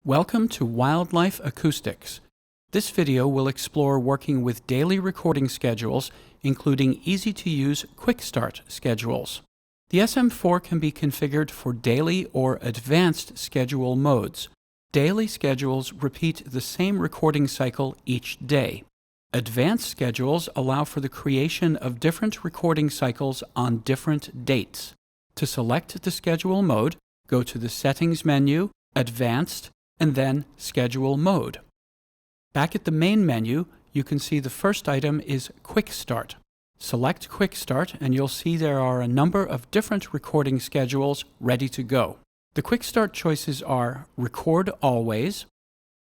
Welcome to Wildlife Acoustics. This video will explore working with daily recording schedules, including easy-to-use quick start schedules. The SM4 can be configured for daily or advanced schedule modes. Daily schedules repeat the same recording cycle each day. Advanced schedules allow for the creation of different recording cycles on different dates. To select the schedule mode, go to the Settings menu, Advanced, and then Schedule Mode. Back at the main menu, you can see the first item is Quick Start. Select Quick Start and you'll see there are a number of different recording schedules ready to go. The Quick Start choices are Record Always,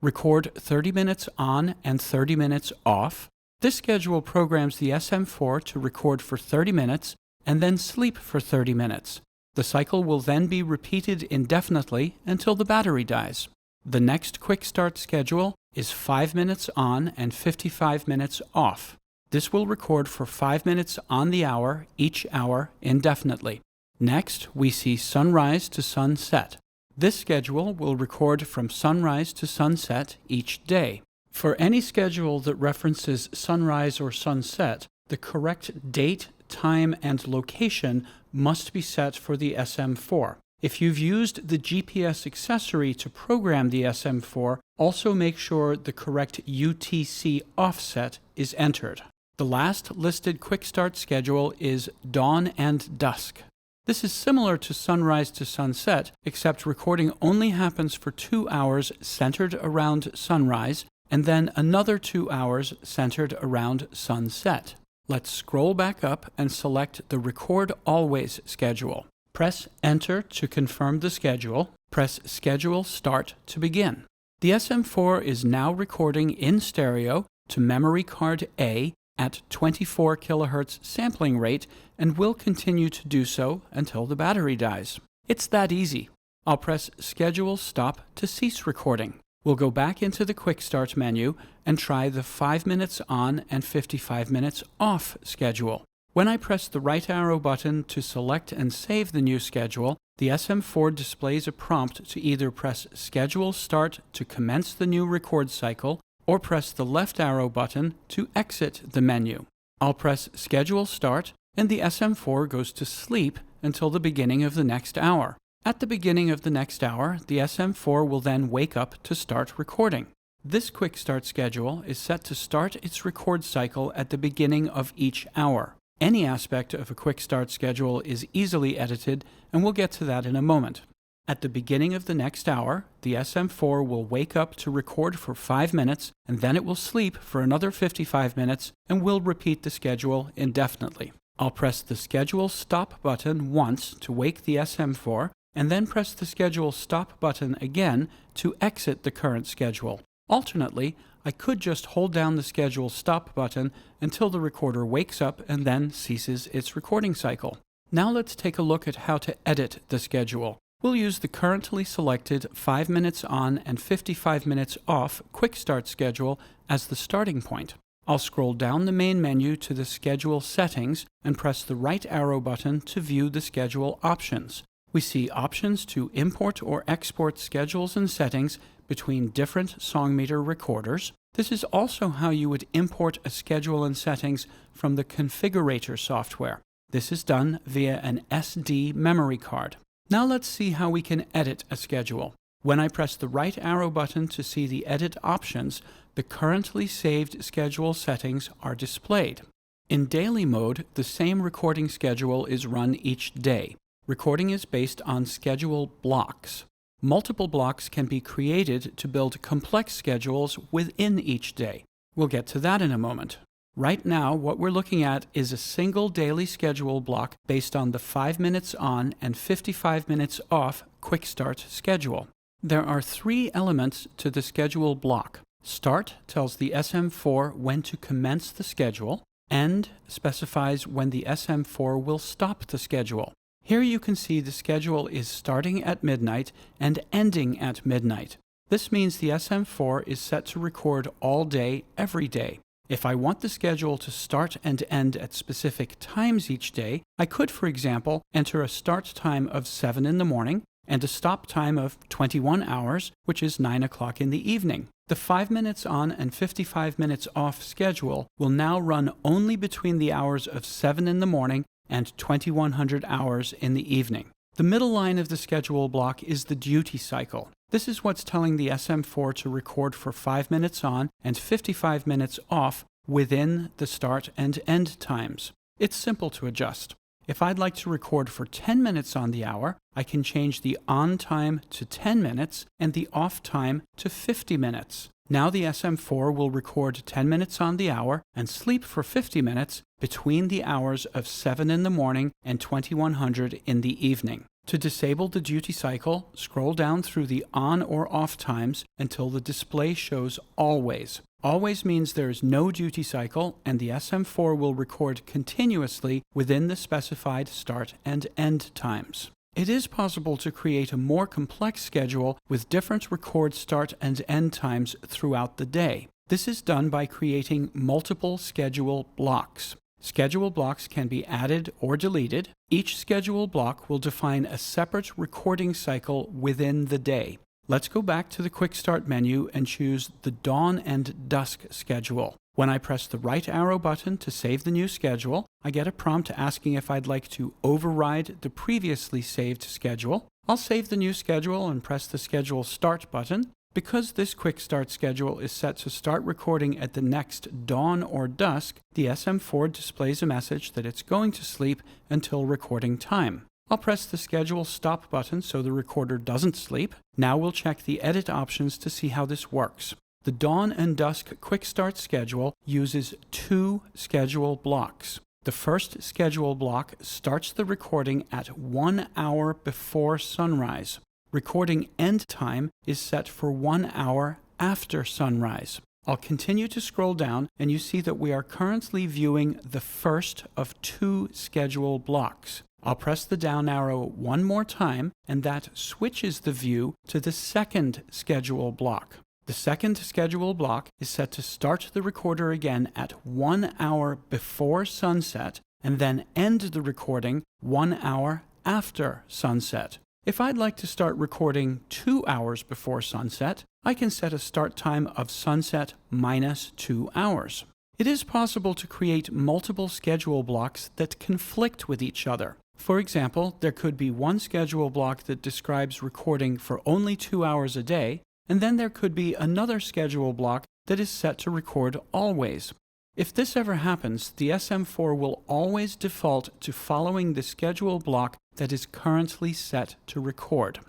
Record 30 minutes on and 30 minutes off. This schedule programs the SM4 to record for 30 minutes and then sleep for 30 minutes. The cycle will then be repeated indefinitely until the battery dies. The next Quick Start schedule is 5 minutes on and 55 minutes off. This will record for 5 minutes on the hour, each hour, indefinitely. Next, we see Sunrise to Sunset. This schedule will record from sunrise to sunset each day. For any schedule that references sunrise or sunset, the correct date, time, and location must be set for the SM4. If you've used the GPS accessory to program the SM4, also make sure the correct UTC offset is entered. The last listed Quick Start schedule is Dawn and Dusk. This is similar to sunrise to sunset, except recording only happens for 2 hours centered around sunrise, and then another 2 hours centered around sunset. Let's scroll back up and select the Record Always schedule. Press Enter to confirm the schedule. Press Schedule Start to begin. The SM4 is now recording in stereo to memory card A at 24 kHz sampling rate and will continue to do so until the battery dies. It's that easy. I'll press Schedule Stop to cease recording. We'll go back into the Quick Start menu and try the 5 minutes on and 55 minutes off schedule. When I press the right arrow button to select and save the new schedule, the SM4 displays a prompt to either press Schedule Start to commence the new record cycle or press the left arrow button to exit the menu. I'll press Schedule Start and the SM4 goes to sleep until the beginning of the next hour. At the beginning of the next hour, the SM4 will then wake up to start recording. This Quick Start schedule is set to start its record cycle at the beginning of each hour. Any aspect of a Quick Start schedule is easily edited, and we'll get to that in a moment. At the beginning of the next hour, the SM4 will wake up to record for 5 minutes, and then it will sleep for another 55 minutes, and will repeat the schedule indefinitely. I'll press the Schedule Stop button once to wake the SM4, and then press the Schedule Stop button again to exit the current schedule. Alternately, I could just hold down the Schedule Stop button until the recorder wakes up and then ceases its recording cycle. Now let's take a look at how to edit the schedule. We'll use the currently selected 5 minutes on and 55 minutes off Quick Start schedule as the starting point. I'll scroll down the main menu to the Schedule Settings and press the right arrow button to view the schedule options. We see options to import or export schedules and settings between different Song Meter recorders. This is also how you would import a schedule and settings from the Configurator software. This is done via an SD memory card. Now let's see how we can edit a schedule. When I press the right arrow button to see the edit options, the currently saved schedule settings are displayed. In daily mode, the same recording schedule is run each day. Recording is based on schedule blocks. Multiple blocks can be created to build complex schedules within each day. We'll get to that in a moment. Right now, what we're looking at is a single daily schedule block based on the 5 minutes on and 55 minutes off Quick Start schedule. There are 3 elements to the schedule block. Start tells the SM4 when to commence the schedule. End specifies when the SM4 will stop the schedule. Here you can see the schedule is starting at midnight and ending at midnight. This means the SM4 is set to record all day, every day. If I want the schedule to start and end at specific times each day, I could, for example, enter a start time of 7 in the morning, and a stop time of 21 hours, which is 9 o'clock in the evening. The 5 minutes on and 55 minutes off schedule will now run only between the hours of 7 in the morning and 2100 hours in the evening. The middle line of the schedule block is the duty cycle. This is what's telling the SM4 to record for 5 minutes on and 55 minutes off within the start and end times. It's simple to adjust. If I'd like to record for 10 minutes on the hour, I can change the on time to 10 minutes and the off time to 50 minutes. Now the SM4 will record 10 minutes on the hour and sleep for 50 minutes between the hours of 7 in the morning and 2100 in the evening. To disable the duty cycle, scroll down through the on or off times until the display shows always. Always means there is no duty cycle, and the SM4 will record continuously within the specified start and end times. It is possible to create a more complex schedule with different record start and end times throughout the day. This is done by creating multiple schedule blocks. Schedule blocks can be added or deleted. Each schedule block will define a separate recording cycle within the day. Let's go back to the Quick Start menu and choose the Dawn and Dusk schedule. When I press the right arrow button to save the new schedule, I get a prompt asking if I'd like to override the previously saved schedule. I'll save the new schedule and press the Schedule Start button. Because this Quick Start schedule is set to start recording at the next dawn or dusk, the SM4 displays a message that it's going to sleep until recording time. I'll press the Schedule Stop button so the recorder doesn't sleep. Now we'll check the edit options to see how this works. The Dawn and Dusk Quick Start schedule uses 2 schedule blocks. The first schedule block starts the recording at 1 hour before sunrise. Recording end time is set for 1 hour after sunrise. I'll continue to scroll down, and you see that we are currently viewing the first of 2 schedule blocks. I'll press the down arrow one more time, and that switches the view to the second schedule block. The second schedule block is set to start the recorder again at 1 hour before sunset, and then end the recording 1 hour after sunset. If I'd like to start recording 2 hours before sunset, I can set a start time of sunset minus 2 hours. It is possible to create multiple schedule blocks that conflict with each other. For example, there could be one schedule block that describes recording for only 2 hours a day, and then there could be another schedule block that is set to record always. If this ever happens, the SM4 will always default to following the schedule block that is currently set to record.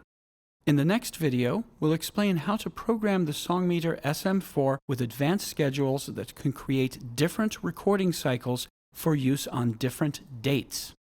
In the next video, we'll explain how to program the Song Meter SM4 with advanced schedules that can create different recording cycles for use on different dates.